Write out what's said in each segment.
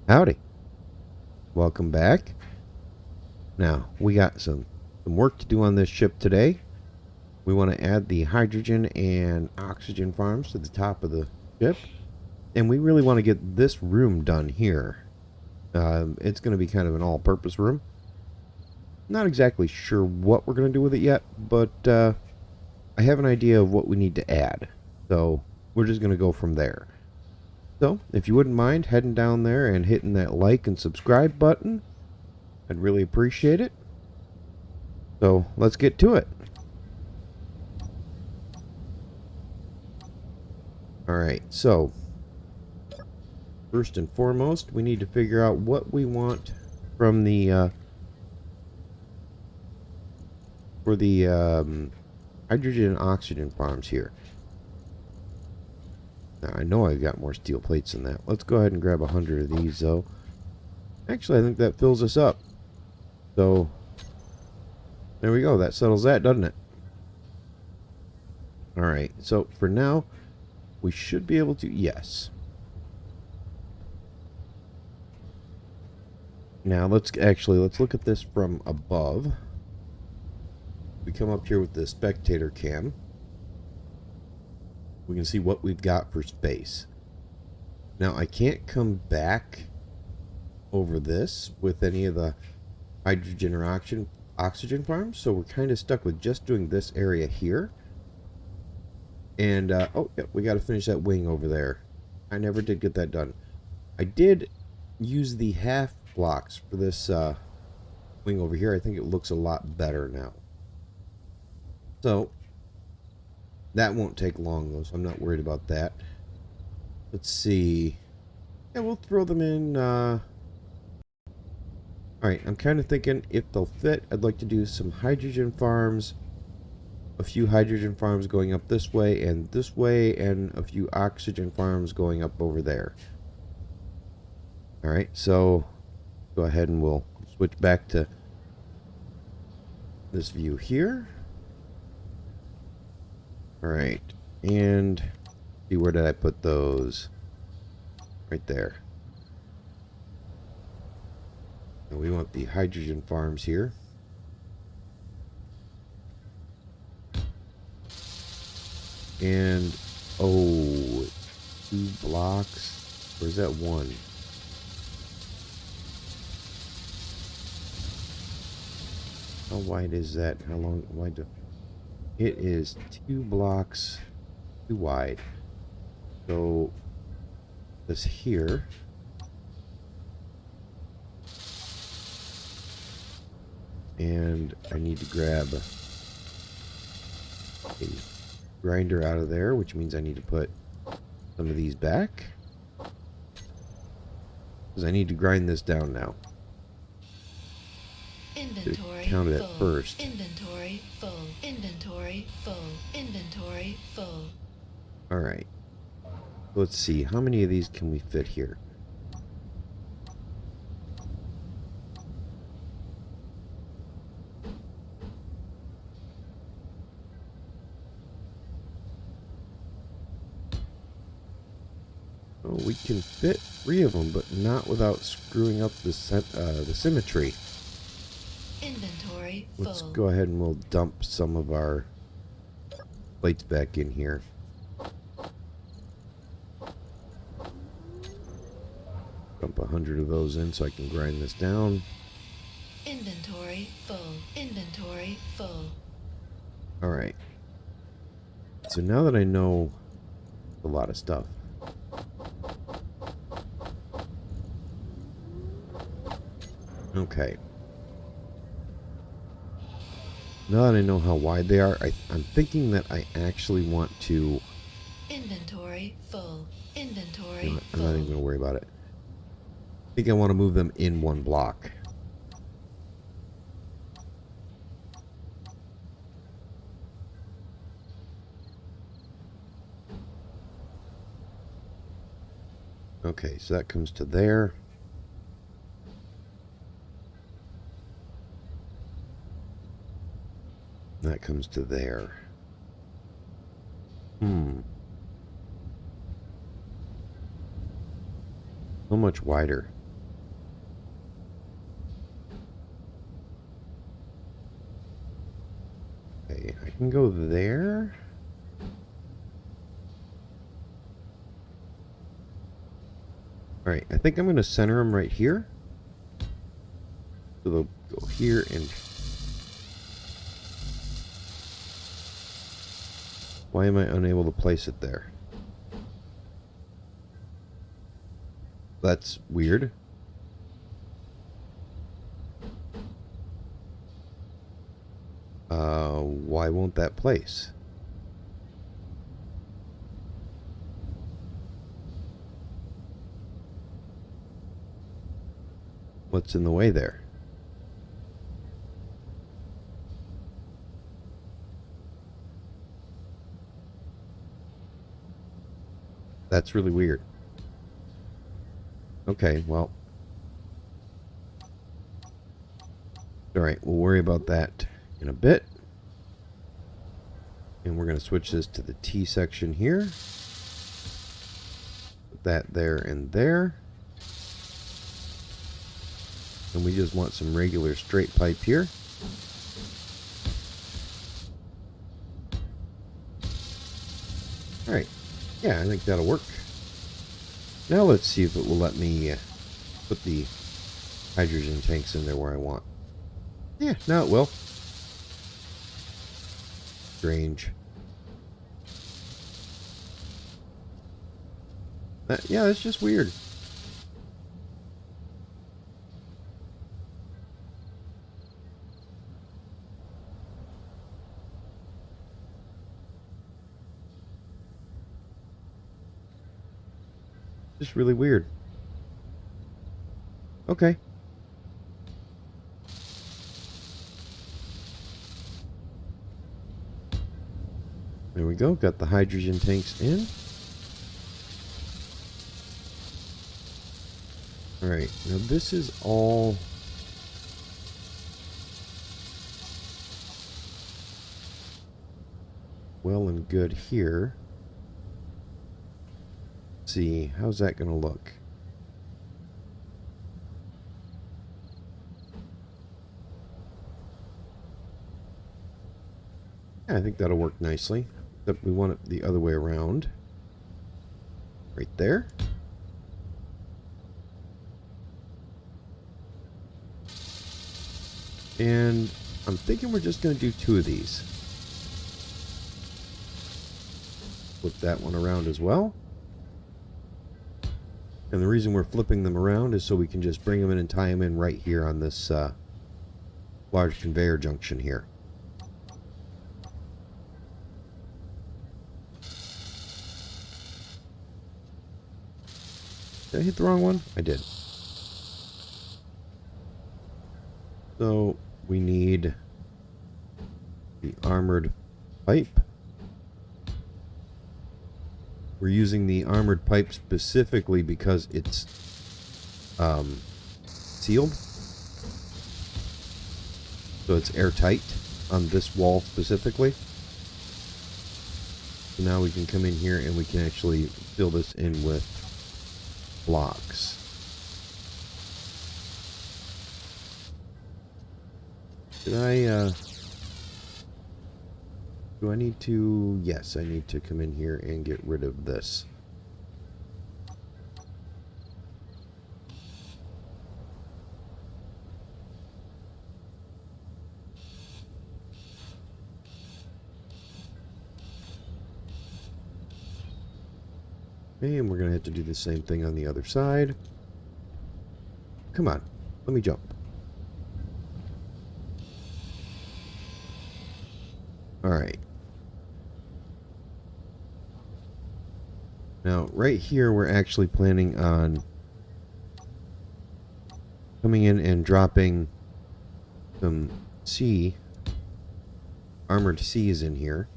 Howdy. Welcome back. Now, we got some work to do on this ship today. We want to add the hydrogen and oxygen farms to the top of the ship. And we really want to get this room done here. It's going to be kind of an all-purpose room. Not exactly sure what we're going to do with it yet, but I have an idea of what we need to add. So, we're just going to go from there. So, if you wouldn't mind heading down there and hitting that like and subscribe button, I'd really appreciate it. So, let's get to it. Alright, so, first and foremost, we need to figure out what we want from the, for the hydrogen and oxygen farms here. Now, I know I've got more steel plates than that. Let's go ahead and grab 100 of these, though. Actually, I think that fills us up. So, there we go. That settles that, doesn't it? Alright, so for now, we should be able to... Yes. Now, let's look at this from above. We come up here with the spectator cam. We can see what we've got for space. Now, I can't come back over this with any of the hydrogen or oxygen farms, so we're kind of stuck with just doing this area here. And, oh, yeah, we got to finish that wing over there. I never did get that done. I did use the half blocks for this wing over here. I think it looks a lot better now. So, that won't take long, though, so I'm not worried about that. Let's see. Yeah, we'll throw them in. Alright, I'm kind of thinking if they'll fit, I'd like to do some hydrogen farms. A few hydrogen farms going up this way, and a few oxygen farms going up over there. Alright, so go ahead and we'll switch back to this view here. Alright, and see, where did I put those? Right there. And we want the hydrogen farms here. And, oh, 2 blocks. Where's that one? How wide is that? How long? Wide do... It is 2 blocks too wide. So, this here. And I need to grab a grinder out of there, which means I need to put some of these back. Because I need to grind this down now. Inventory count it full. at first. Inventory full. Inventory full. Inventory full. Alright. Let's see. How many of these can we fit here? Oh, we can fit 3 of them, but not without screwing up the symmetry. Inventory full. Let's go ahead and we'll dump some of our plates back in here. Dump 100 of those in so I can grind this down. Inventory full. Inventory full. Alright. So now that I know a lot of stuff, okay. Now that I know how wide they are, I'm thinking that I actually want to... Inventory full. Inventory You know, I'm full. not even going to worry about it. I think I want to move them in 1 block. Okay, so that comes to there. That comes to there. So much wider. can go there. Alright, I think I'm going to center them right here. So they'll go here and... Why am I unable to place it there? That's weird. Why won't that place? What's in the way there? That's really weird. Okay, well. Alright, we'll worry about that in a bit. And we're going to switch this to the T section here. Put that there and there. And we just want some regular straight pipe here. Alright. Yeah, I think that'll work. Now let's see if it will let me put the hydrogen tanks in there where I want. Yeah, now it will. Strange. Yeah, that's just weird. Just really weird. Okay. There we go. Got the hydrogen tanks in. Alright. Now this is all... well and good here. Let's see. How's that going to look? Yeah, I think that'll work nicely. Except we want it the other way around. Right there. And I'm thinking we're just going to do 2 of these. Flip that one around as well. And the reason we're flipping them around is so we can just bring them in and tie them in right here on this large conveyor junction here. Did I hit the wrong one? I did. So we need the armored pipe. We're using the armored pipe specifically because it's sealed. So it's airtight on this wall specifically. So now we can come in here and we can actually fill this in with blocks. Did I, do I need to, yes, I need to come in here and get rid of this. Okay, and we're going to have to do the same thing on the other side. Come on, let me jump. Alright. Now, right here, we're actually planning on coming in and dropping some armored C's in here.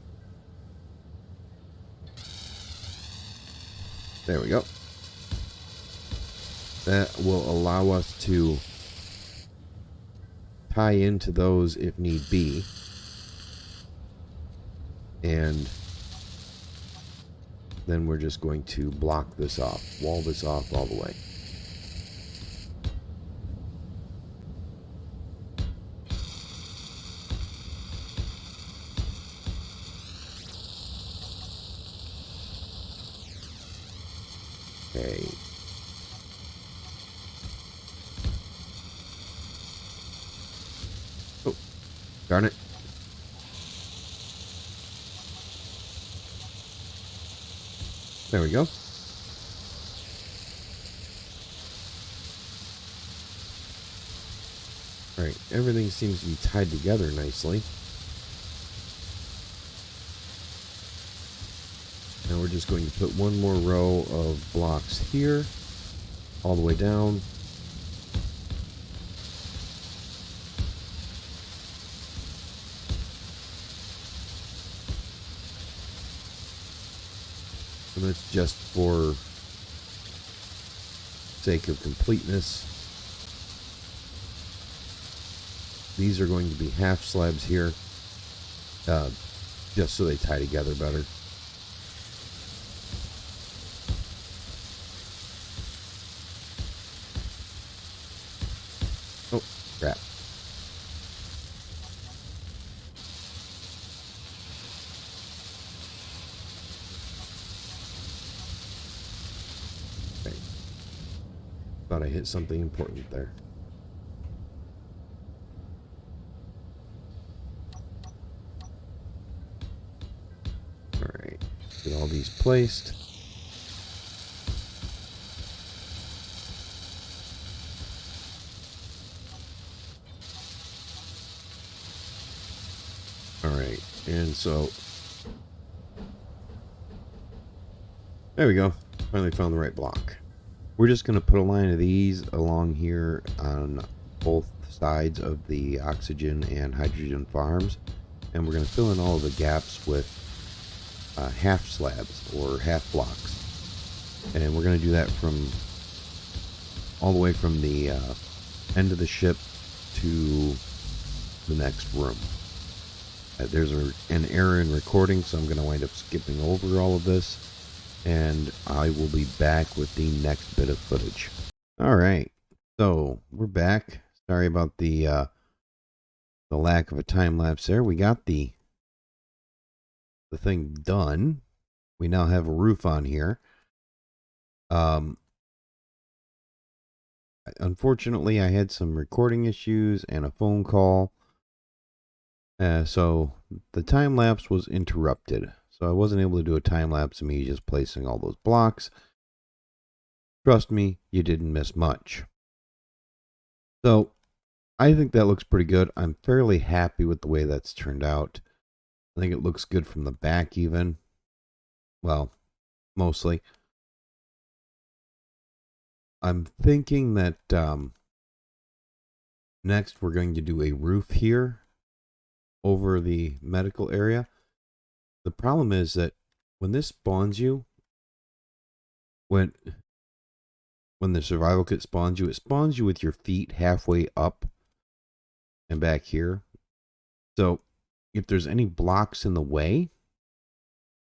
There we go. That will allow us to tie into those if need be. And then we're just going to block this off, wall this off all the way. Okay. Oh, darn it. There we go. Alright, everything seems to be tied together nicely. Now we're just going to put one more row of blocks here, all the way down. And that's just for sake of completeness. These are going to be half slabs here, just so they tie together better. Oh, crap. Okay. Thought I hit something important there. Alright, get all these placed. Alright, and so there we go. Finally found the right block. We're just going to put a line of these along here on both sides of the oxygen and hydrogen farms, and we're going to fill in all of the gaps with half slabs or half blocks. And we're going to do that from all the way from the end of the ship to the next room. There's an error in recording, so I'm going to wind up skipping over all of this, and I will be back with the next bit of footage. Alright, so we're back. Sorry about the lack of a time lapse there. We got the thing done. We now have a roof on here. Unfortunately, I had some recording issues and a phone call. So the time lapse was interrupted. So I wasn't able to do a time lapse of me just placing all those blocks. Trust me, you didn't miss much. So I think that looks pretty good. I'm fairly happy with the way that's turned out. I think it looks good from the back even. Well, mostly. I'm thinking that next we're going to do a roof here over the medical area. The problem is that when this spawns you, when the survival kit spawns you, it spawns you with your feet halfway up and back here. So if there's any blocks in the way,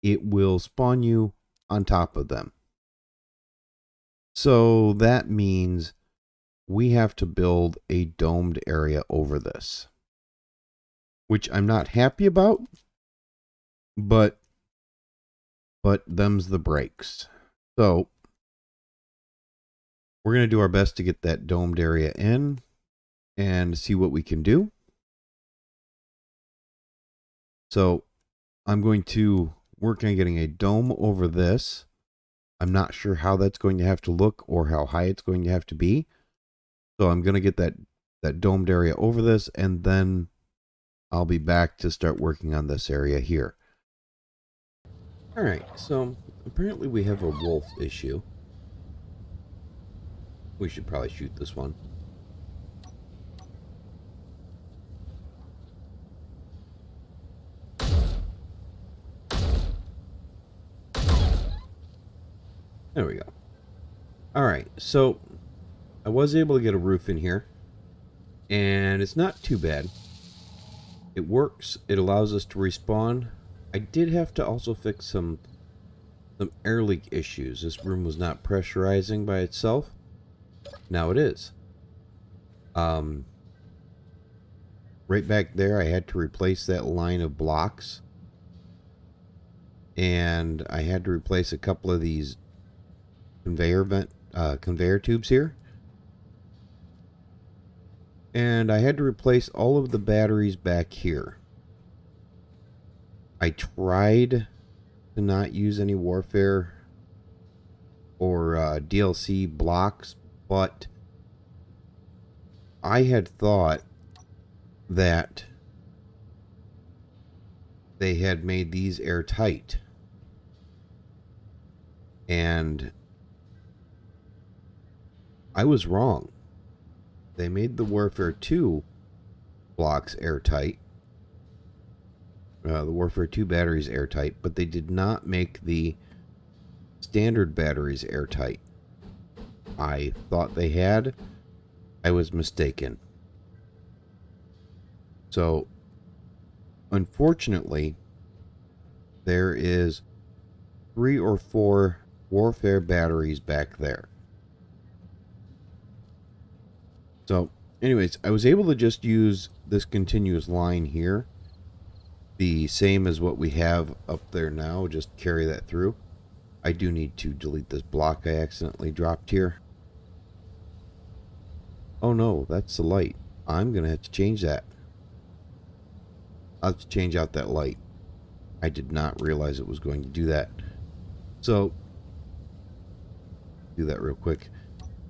it will spawn you on top of them. So that means we have to build a domed area over this, which I'm not happy about, but them's the breaks. So we're going to do our best to get that domed area in and see what we can do. So I'm going to work on getting a dome over this. I'm not sure how that's going to have to look or how high it's going to have to be. So I'm going to get that domed area over this, and then I'll be back to start working on this area here. Alright, so apparently we have a wolf issue. We should probably shoot this one. There we go. Alright, so I was able to get a roof in here, and it's not too bad. It works. It allows us to respawn. I did have to also fix some air leak issues. This room was not pressurizing by itself. Now it is. Right back there, I had to replace that line of blocks. And I had to replace a couple of these conveyor tubes here. And I had to replace all of the batteries back here. I tried to not use any warfare or DLC blocks, but I had thought that they had made these airtight. And I was wrong. They made the Warfare 2 blocks airtight. The Warfare 2 batteries airtight, but they did not make the standard batteries airtight. I thought they had. I was mistaken. So, unfortunately, there is 3 or 4 warfare batteries back there. So, anyways, I was able to just use this continuous line here, the same as what we have up there now, just carry that through. I do need to delete this block I accidentally dropped here. Oh no, that's the light. I'm going to have to change that. I'll have to change out that light. I did not realize it was going to do that. So, do that real quick.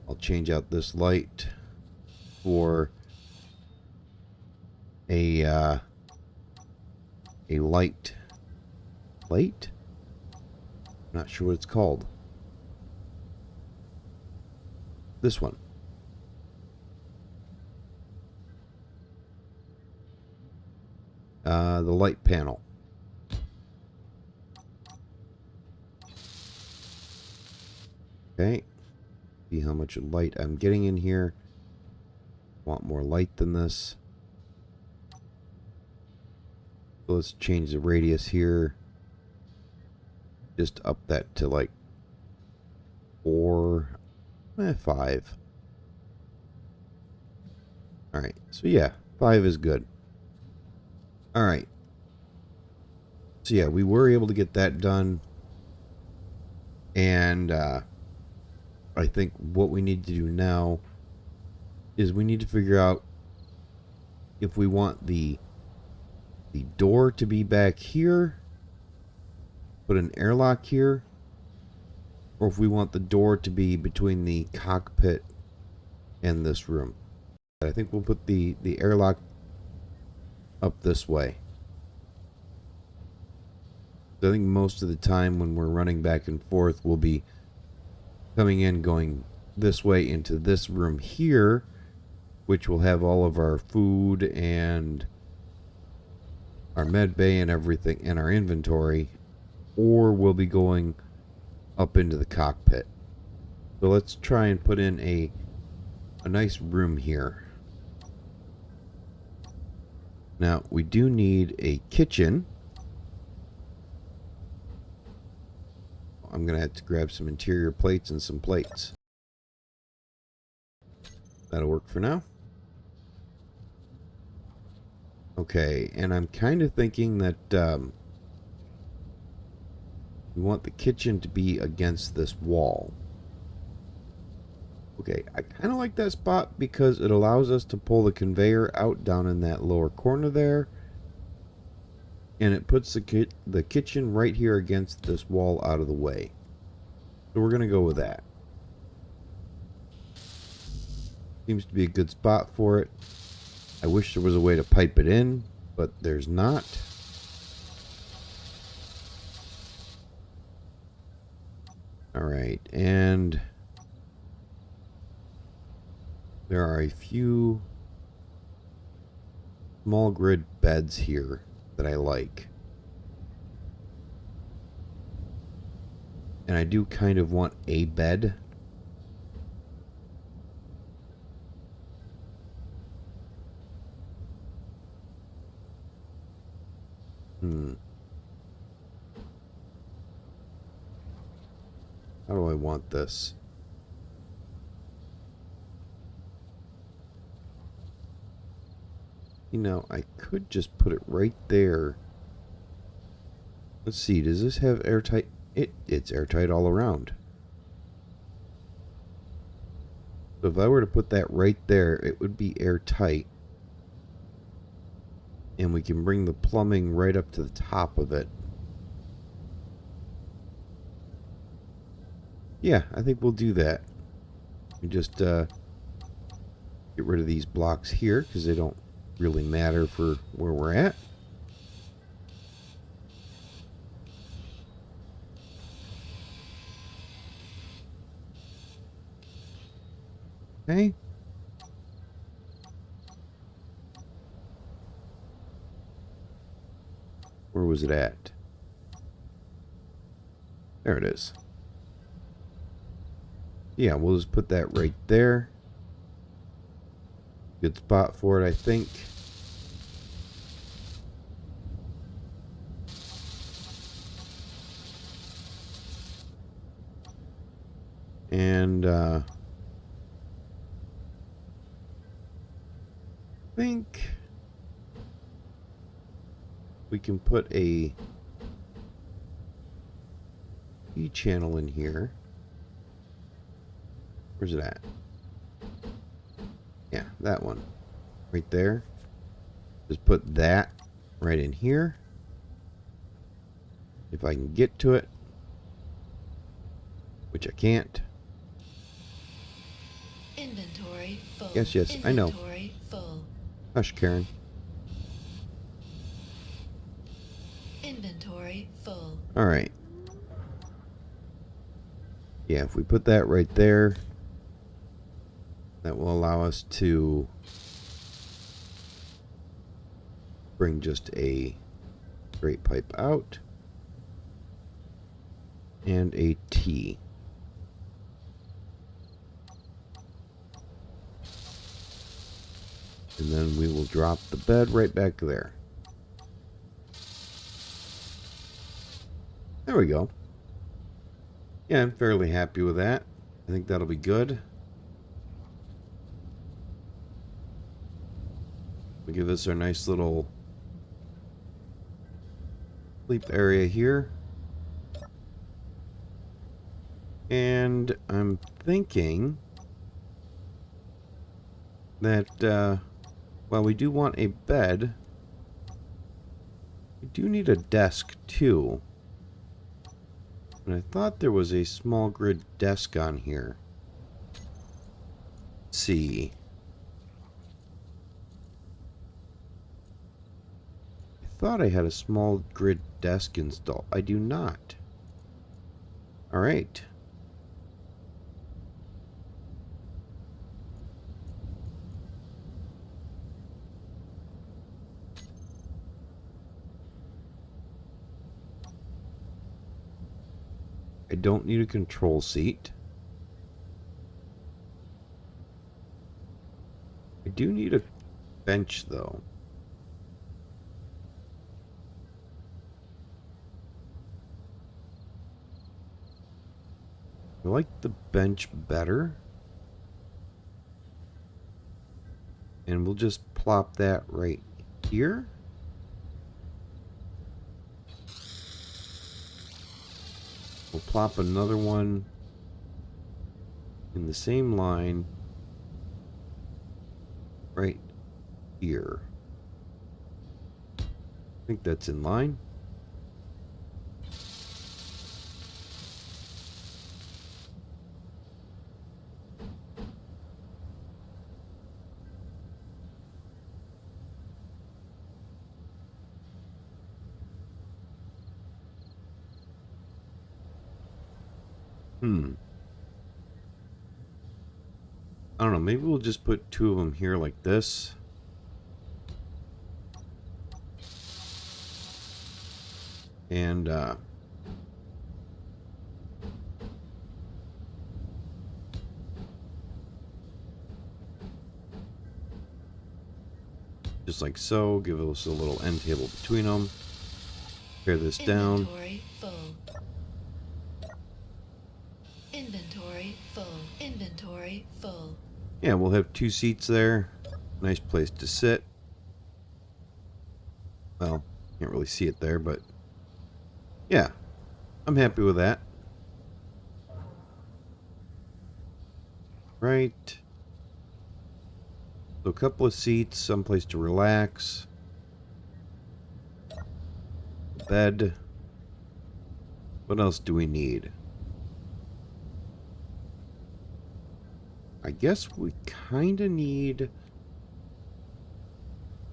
I'll change out this light for a light. Light? Not sure what it's called. This one. The light panel. Okay. See how much light I'm getting in here. Want more light than this. So let's change the radius here. Just up that to like 4, 5. Alright, so yeah, 5 is good. Alright. So yeah, we were able to get that done. And I think what we need to do now is we need to figure out if we want the door to be back here, put an airlock here, or if we want the door to be between the cockpit and this room. I think we'll put the airlock up this way. I think most of the time when we're running back and forth, we'll be coming in, going this way into this room here, which will have all of our food and our med bay and everything in our inventory, or we'll be going up into the cockpit. So let's try and put in a nice room here. Now we do need a kitchen. I'm gonna have to grab some interior plates and some plates. That'll work for now. Okay, and I'm kind of thinking that we want the kitchen to be against this wall. Okay, I kind of like that spot because it allows us to pull the conveyor out down in that lower corner there. And it puts the kitchen right here against this wall out of the way. So we're going to go with that. Seems to be a good spot for it. I wish there was a way to pipe it in, but there's not. Alright, and there are a few small grid beds here that I like. And I do kind of want a bed. How do I want this? You know, I could just put it right there. Let's see, does this have airtight? It's airtight all around. So if I were to put that right there, it would be airtight. And we can bring the plumbing right up to the top of it. Yeah, I think we'll do that. We just get rid of these blocks here because they don't really matter for where we're at. Okay. Where was it at? There it is. Yeah, we'll just put that right there. Good spot for it, I think. And I think we can put a E channel in here. Where's it at? Yeah, that one. Right there. Just put that right in here. If I can get to it. Which I can't. Inventory full. Yes, I know. Inventory full. Hush, Karen. Inventory full. Alright. Yeah, if we put that right there, that will allow us to bring just a straight pipe out and a T. And then we will drop the bed right back there. There we go. Yeah, I'm fairly happy with that. I think that'll be good. We give this our nice little sleep area here. And I'm thinking that, while we do want a bed, we do need a desk too. And I thought there was a small grid desk on here. Let's see. I thought I had a small grid desk installed. I do not. Alright. I don't need a control seat. I do need a bench, though. I like the bench better. And we'll just plop that right here. We'll plop another one in the same line right here. I think that's in line. I don't know, maybe we'll just put two of them here like this. And, just like so, give us a little end table between them. Tear this down. Inventory full. Inventory full. Inventory full. Yeah, we'll have two seats there. Nice place to sit. Well, can't really see it there, but yeah, I'm happy with that. Right So a couple of seats, someplace to relax, bed. What else do we need? I guess we kind of need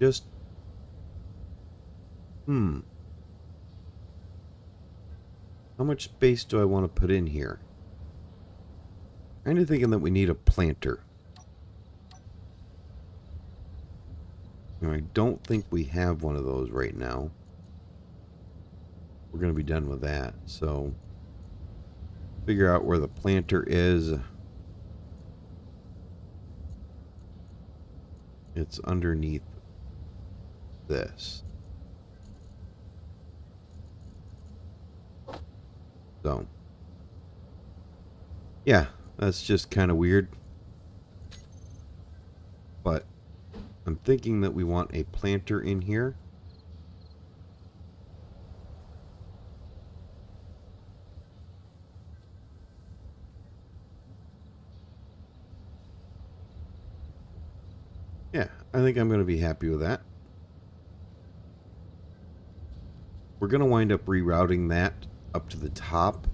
just... How much space do I want to put in here? Kind of thinking that we need a planter. Now, I don't think we have one of those right now. We're going to be done with that. So, figure out where the planter is. It's underneath this. So, yeah, that's just kind of weird. But I'm thinking that we want a planter in here. Yeah, I think I'm going to be happy with that. We're going to wind up rerouting that up to the top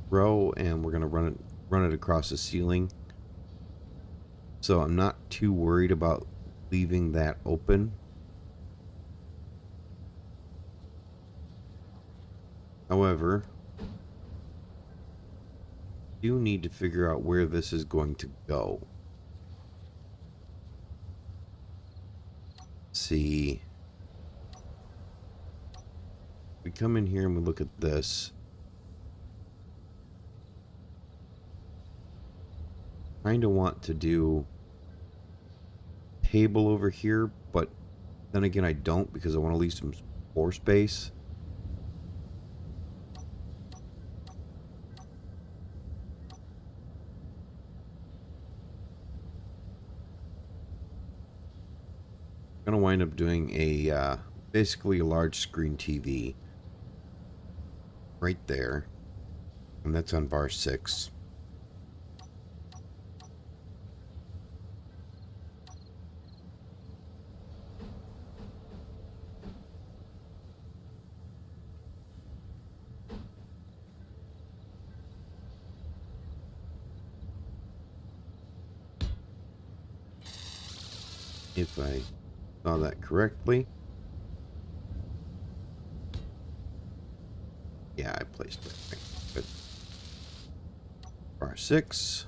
row, and we're going to run it across the ceiling. So I'm not too worried about leaving that open. However, you need to figure out where this is going to go. See, we come in here and we look at this. Kind of want to do table over here, but then again I don't, because I want to leave some floor space. I'm going to wind up doing a basically a large screen TV right there, and that's on bar 6. If I saw that correctly. Yeah, I placed it right. Good. Bar 6.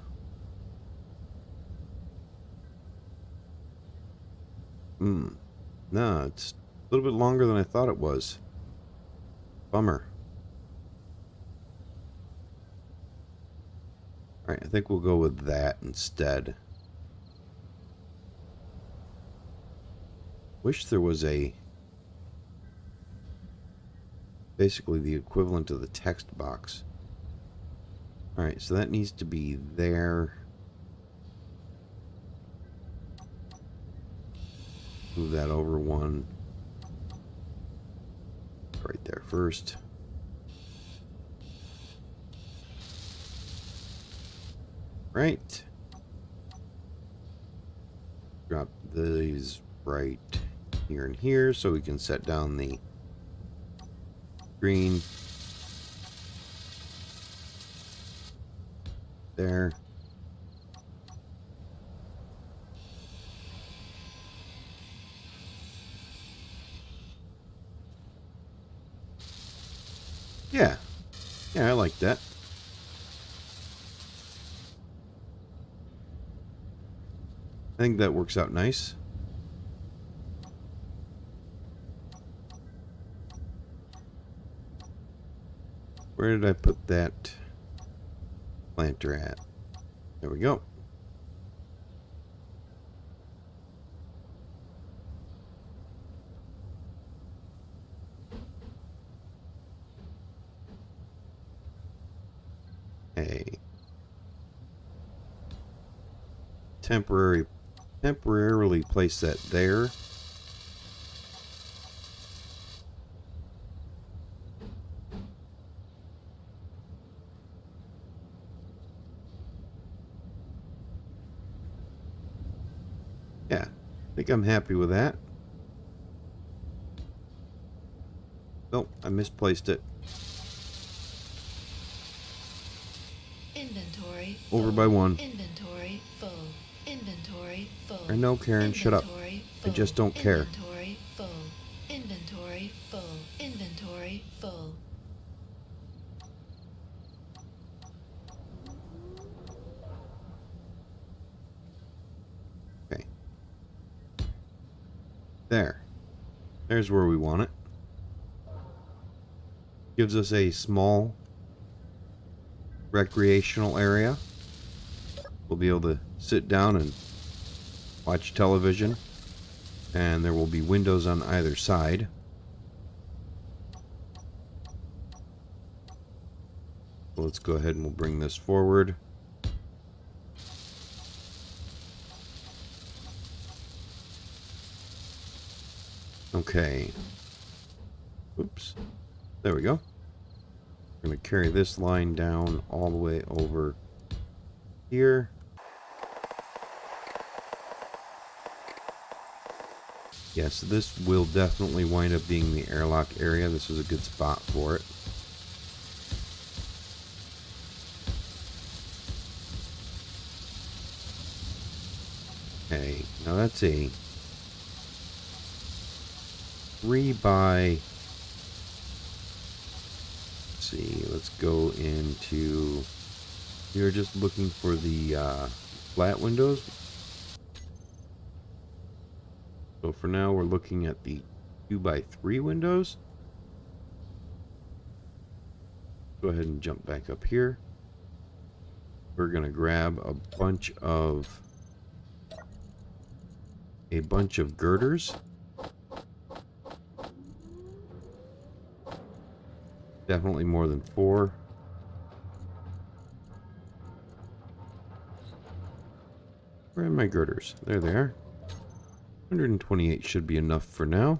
No, it's a little bit longer than I thought it was. Bummer. Alright, I think we'll go with that instead. Wish there was basically the equivalent of the text box. Alright, so that needs to be there. Move that over one. Right there first. Right. Drop these right here and here so we can set down the screen. There. Yeah. Yeah, I like that. I think that works out nice. Where did I put that planter at? There we go. A temporarily place that there. Yeah, I think I'm happy with that. Oh, I misplaced it. Inventory Over full. by one. Inventory full. Inventory full. I know, Karen, shut up. Inventory I full. just don't care. Inventory full. Inventory full. Inventory full. Okay. There. There's where we want it. Gives us a small recreational area. We'll be able to sit down and watch television. And there will be windows on either side. So let's go ahead and we'll bring this forward. Okay. Oops. There we go. I'm going to carry this line down all the way over here. Yes, this will definitely wind up being the airlock area. This is a good spot for it. Okay, now that's a 3 by... Let's see, let's go into... You're just looking for the flat windows. So for now, we're looking at the 2 by 3 windows. Go ahead and jump back up here. We're going to grab a bunch of girders. Definitely more than 4. Where are my girders? There they are. 128 should be enough for now.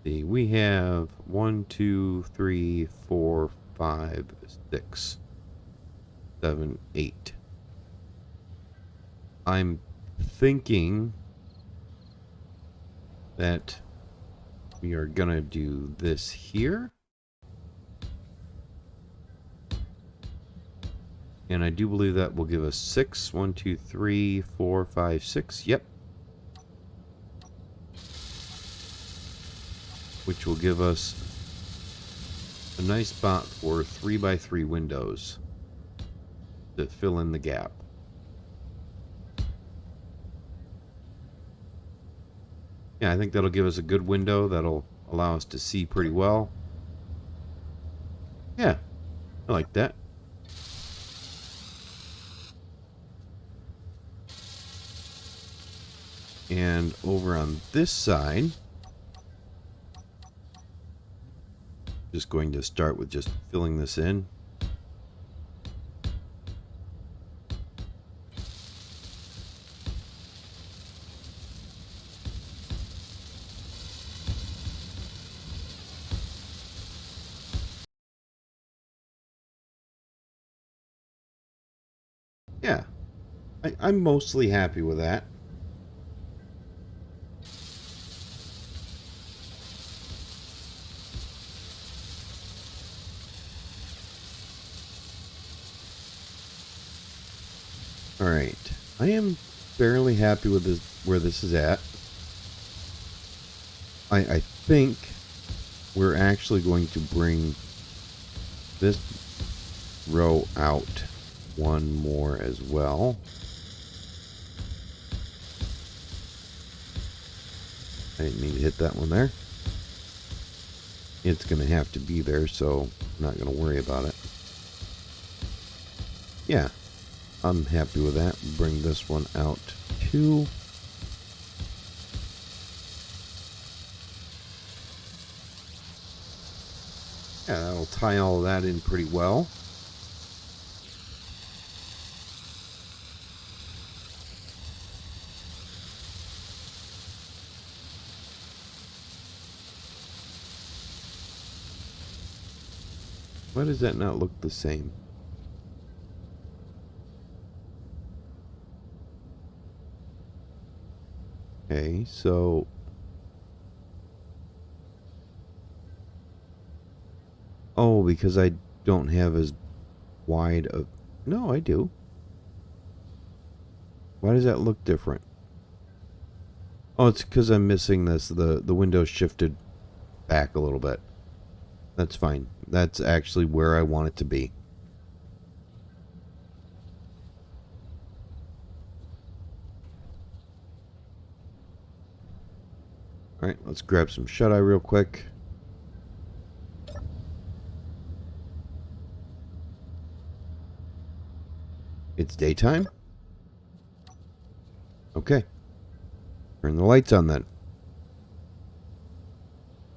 See, we have 1, 2, 3, 4, 5, 6, 7, 8. I'm thinking that we are gonna do this here. And I do believe that will give us 6. 1, 2, 3, 4, 5, 6. Yep. Which will give us a nice spot for 3 by 3 windows to fill in the gap. Yeah, I think that'll give us a good window that'll allow us to see pretty well. Yeah, I like that. And over on this side, just going to start with just filling this in. Yeah, I'm mostly happy with that. All right, I am fairly happy with this, where this is at. I think we're actually going to bring this row out one more as well. I didn't mean to hit that one there. It's going to have to be there, so I'm not going to worry about it. Yeah, I'm happy with that. Bring this one out too. Yeah, that'll tie all of that in pretty well. Why does that not look the same? Okay, so oh, because I don't have as wide of... No, I do. Why does that look different? Oh, it's because I'm missing this. The window shifted back a little bit. That's fine. That's actually where I want it to be. Alright, let's grab some shut-eye real quick. It's daytime? Okay. Turn the lights on then.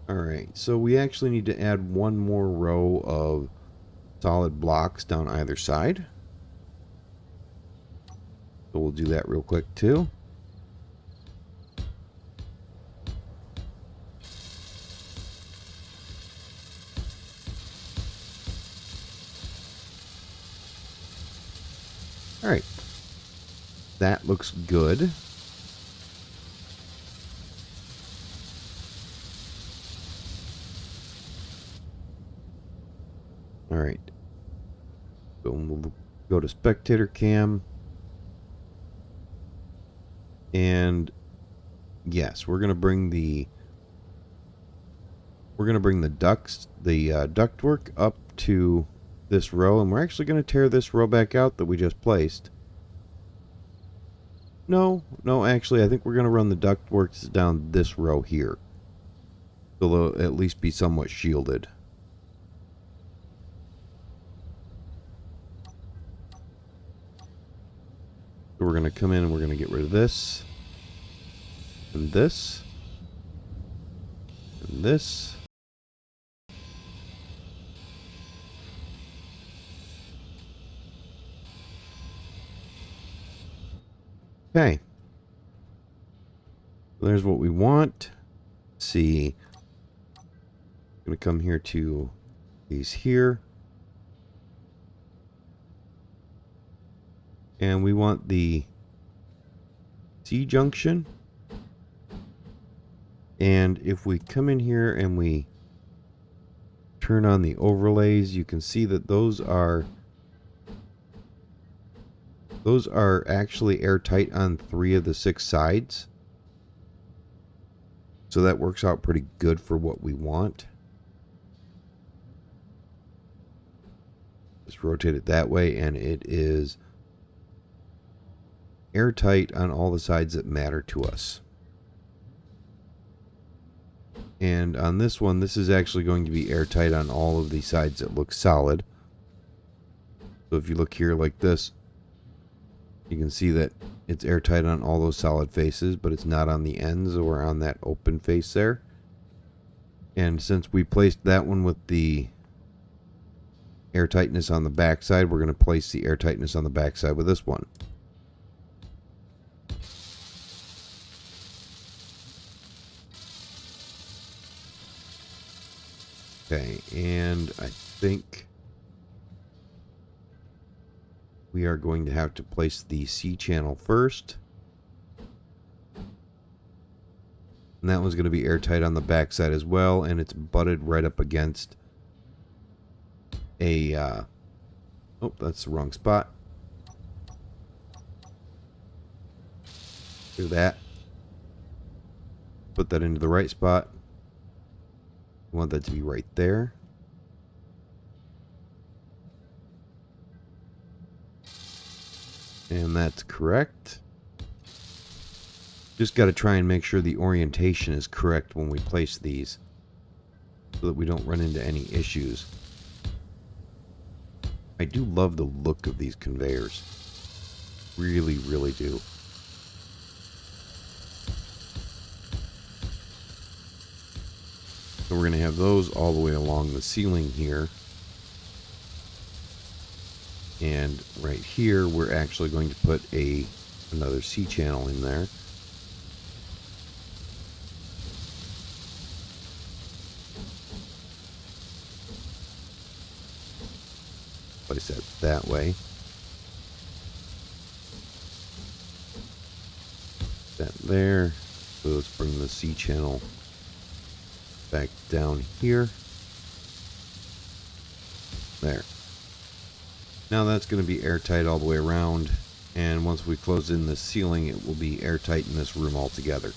Alright, so we actually need to add one more row of solid blocks down either side. So we'll do that real quick too. Alright. That looks good. Alright. So we'll go to spectator cam. And yes, we're gonna bring the ductwork up to this row, and we're actually gonna tear this row back out that we just placed. No, actually I think we're gonna run the ductworks down this row here. So they'll at least be somewhat shielded. So we're gonna come in and we're gonna get rid of this. And this. And this. Okay. There's what we want. Let's see. I'm going to come here to these here. And we want the C junction. And if we come in here and we turn on the overlays, you can see that those are actually airtight on 3 of the 6 sides. So that works out pretty good for what we want. Just rotate it that way, and it is airtight on all the sides that matter to us. And on this one, this is actually going to be airtight on all of the sides that look solid. So if you look here like this, you can see that it's airtight on all those solid faces, but it's not on the ends or on that open face there. And since we placed that one with the airtightness on the back side, we're going to place the airtightness on the back side with this one. Okay, and I think we are going to have to place the C channel first. And that one's going to be airtight on the back side as well, and it's butted right up against a... oh, that's the wrong spot. Do that. Put that into the right spot. We want that to be right there. And that's correct. Just got to try and make sure the orientation is correct when we place these, so that we don't run into any issues. I do love the look of these conveyors. Really, really do. So we're going to have those all the way along the ceiling here. And right here, we're actually going to put another C channel in there. place that that way. That there. So let's bring the C channel back down here. There. Now that's going to be airtight all the way around, and once we close in the ceiling, it will be airtight in this room altogether.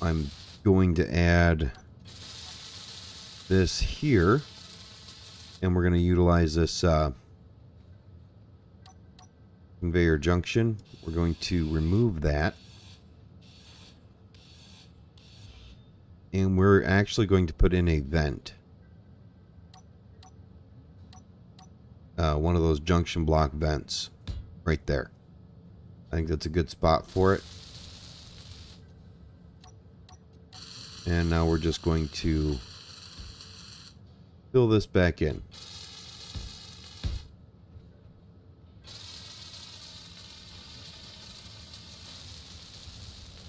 I'm going to add this here, and we're going to utilize this conveyor junction. We're going to remove that, and we're actually going to put in a vent. One of those junction block vents right there. I think that's a good spot for it. And now we're just going to fill this back in.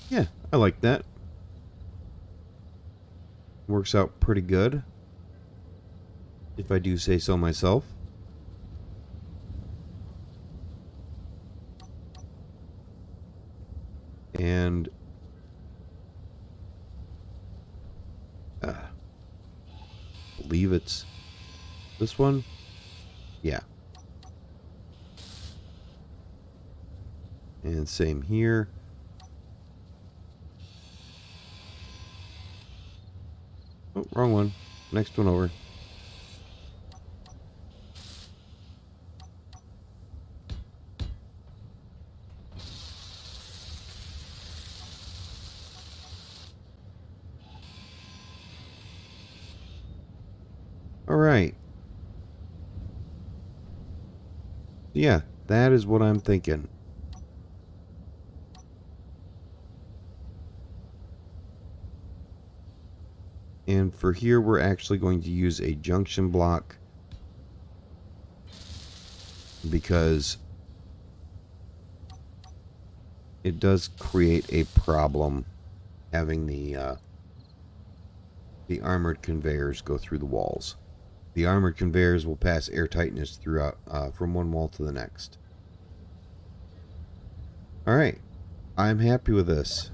Yeah, I like that. Works out pretty good, if I do say so myself. And I believe it's this one. Yeah. And same here. Oh, wrong one. Next one over. All right. Yeah, that is what I'm thinking. And for here, we're actually going to use a junction block because it does create a problem having the armored conveyors go through the walls. The armored conveyors will pass air tightness throughout from one wall to the next. All right, I'm happy with this.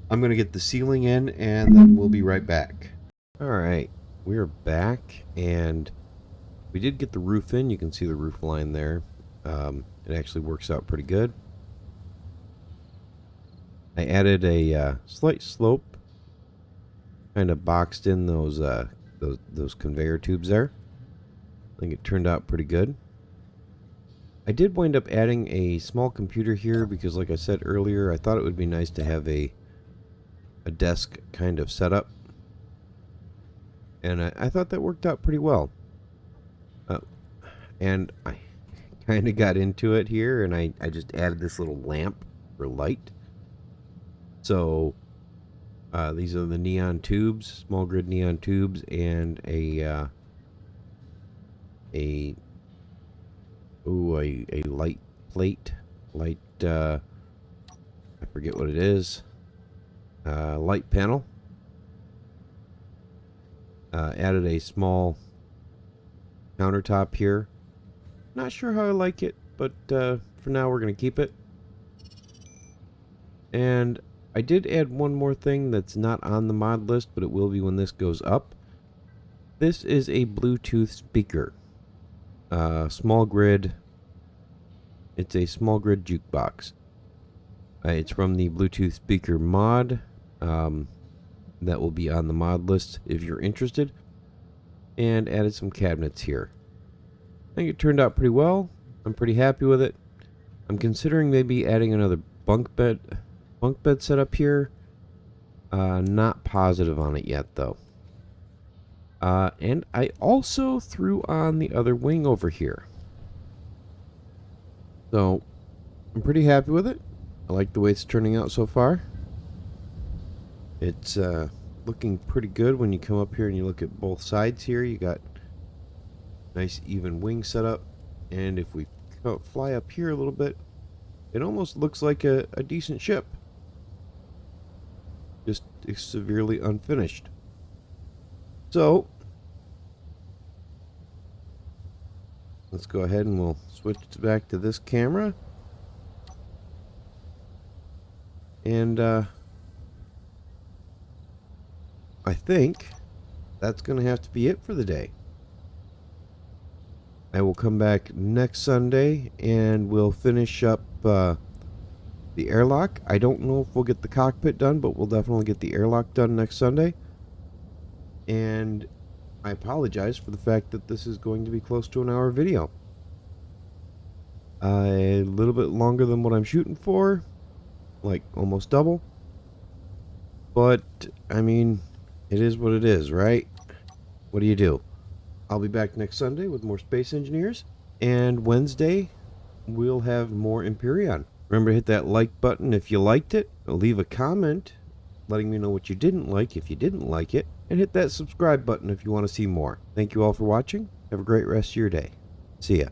I'm going to get the ceiling in, and then we'll be right back. All right, we're back, and we did get the roof in. You can see the roof line there. It actually works out pretty good. I added a slight slope, kind of boxed in those conveyor tubes there. I think it turned out pretty good. I did wind up adding a small computer here because, like I said earlier, I thought it would be nice to have a desk kind of setup, and I thought that worked out pretty well. And I kind of got into it here, and I just added this little lamp for light. So these are the neon tubes, small grid neon tubes, and a light plate, I forget what it is. Light panel. Added a small countertop here. Not sure how I like it, but for now we're going to keep it. And I did add one more thing that's not on the mod list, but it will be when this goes up. This is a Bluetooth speaker. Small grid. It's a small grid jukebox. It's from the Bluetooth speaker mod. That will be on the mod list if you're interested. And added some cabinets here. I think it turned out pretty well. I'm pretty happy with it. I'm considering maybe adding another bunk bed setup here. Not positive on it yet though. And I also threw on the other wing over here. So I'm pretty happy with it. I like the way it's turning out so far. It's looking pretty good when you come up here and you look at both sides here. You got nice even wing setup, and if we fly up here a little bit, it almost looks like a decent ship. just severely unfinished. So let's go ahead and we'll switch back to this camera. And I think that's going to have to be it for the day. I will come back next Sunday and we'll finish up the airlock. I don't know if we'll get the cockpit done, but we'll definitely get the airlock done next Sunday. And I apologize for the fact that this is going to be close to an hour video. A little bit longer than what I'm shooting for, like almost double. But, I mean, it is what it is, right? What do you do? I'll be back next Sunday with more Space Engineers. And Wednesday, we'll have more Empyrean. Remember to hit that like button if you liked it. Leave a comment letting me know what you didn't like if you didn't like it. And hit that subscribe button if you want to see more. Thank you all for watching. Have a great rest of your day. See ya.